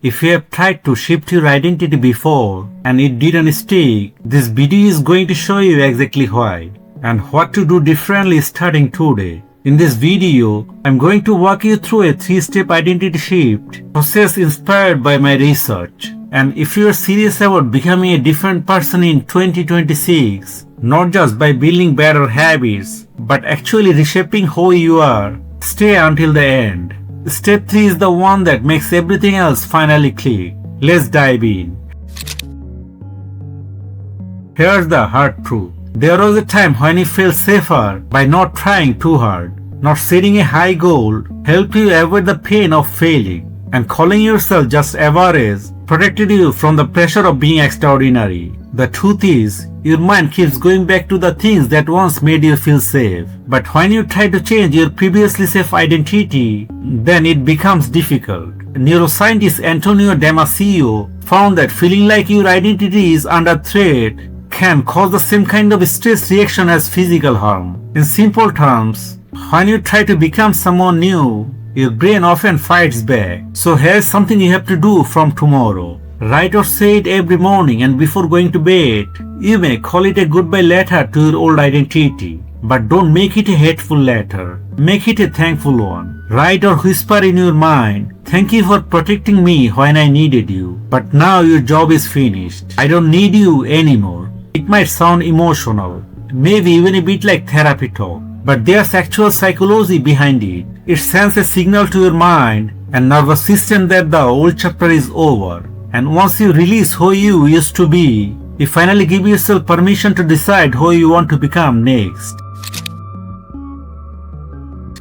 If you have tried to shift your identity before and it didn't stick, this video is going to show you exactly why and what to do differently starting today. In this video, I'm going to walk you through a 3-step identity shift process inspired by my research. And if you are serious about becoming a different person in 2026, not just by building better habits, but actually reshaping who you are, stay until the end. Step 3 is the one that makes everything else finally click. Let's dive in. Here's the hard truth. There was a time when you felt safer by not trying too hard. Not setting a high goal helped you avoid the pain of failing, and calling yourself just average protected you from the pressure of being extraordinary. The truth is, your mind keeps going back to the things that once made you feel safe. But when you try to change your previously safe identity, then it becomes difficult. Neuroscientist Antonio Damasio found that feeling like your identity is under threat can cause the same kind of stress reaction as physical harm. In simple terms, when you try to become someone new, your brain often fights back. So here's something you have to do from tomorrow. Write or say it every morning, and before going to bed, you may call it a goodbye letter to your old identity. But don't make it a hateful letter. Make it a thankful one. Write or whisper in your mind, "Thank you for protecting me when I needed you. But now your job is finished. I don't need you anymore." It might sound emotional, maybe even a bit like therapy talk, but there's actual psychology behind it. It sends a signal to your mind and nervous system that the old chapter is over. And once you release who you used to be, you finally give yourself permission to decide who you want to become next.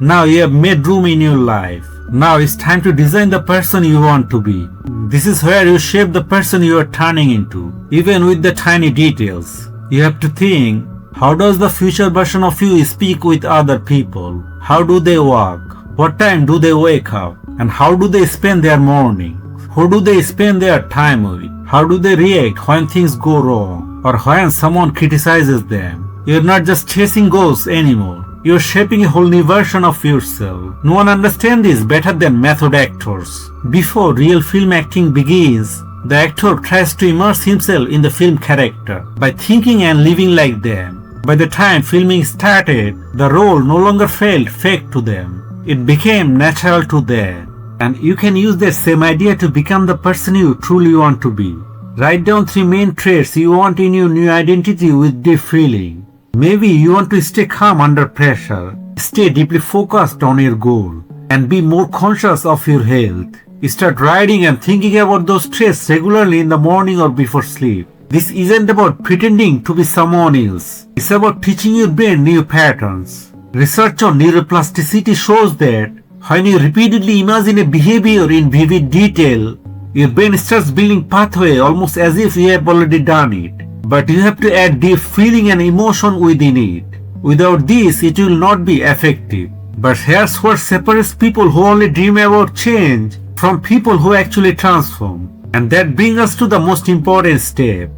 Now you have made room in your life. Now it's time to design the person you want to be. This is where you shape the person you are turning into, even with the tiny details. You have to think, how does the future version of you speak with other people? How do they walk? What time do they wake up? And how do they spend their morning? Who do they spend their time with? How do they react when things go wrong or when someone criticizes them? You're not just chasing goals anymore. You're shaping a whole new version of yourself. No one understands this better than method actors. Before real film acting begins, the actor tries to immerse himself in the film character by thinking and living like them. By the time filming started, the role no longer felt fake to them. It became natural to them. And you can use that same idea to become the person you truly want to be. Write down 3 main traits you want in your new identity with deep feeling. Maybe you want to stay calm under pressure, stay deeply focused on your goal, and be more conscious of your health. Start writing and thinking about those traits regularly in the morning or before sleep. This isn't about pretending to be someone else. It's about teaching your brain new patterns. Research on neuroplasticity shows that when you repeatedly imagine a behavior in vivid detail, your brain starts building pathway almost as if you have already done it. But you have to add deep feeling and emotion within it. Without this, it will not be effective. But here's what separates people who only dream about change from people who actually transform. And that brings us to the most important step.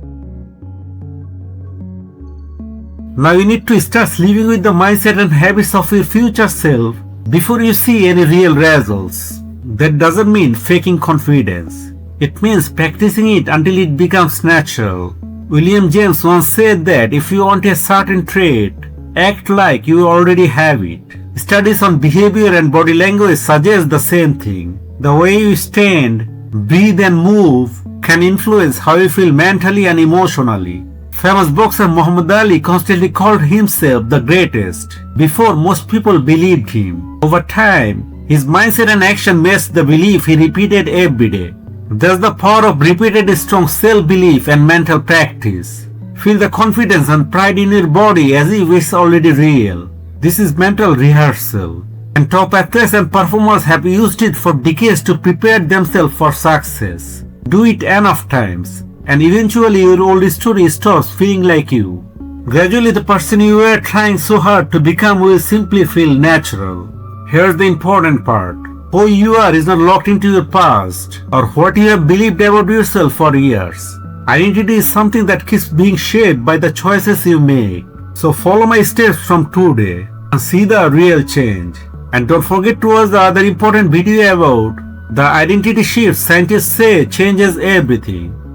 Now you need to start living with the mindset and habits of your future self before you see any real results. That doesn't mean faking confidence. It means practicing it until it becomes natural. William James once said that if you want a certain trait, act like you already have it. Studies on behavior and body language suggest the same thing. The way you stand, breathe and move can influence how you feel mentally and emotionally. Famous boxer Muhammad Ali constantly called himself the greatest before most people believed him. Over time, his mindset and action matched the belief he repeated every day. That's the power of repeated strong self-belief and mental practice. Feel the confidence and pride in your body as if it's already real. This is mental rehearsal. And top athletes and performers have used it for decades to prepare themselves for success. Do it enough times, and eventually your old story stops feeling like you. Gradually the person you were trying so hard to become will simply feel natural. Here's the important part. Who you are is not locked into your past or what you have believed about yourself for years. Identity is something that keeps being shaped by the choices you make. So follow my steps from today and see the real change. And don't forget to watch the other important video about The identity shift scientists say changes everything.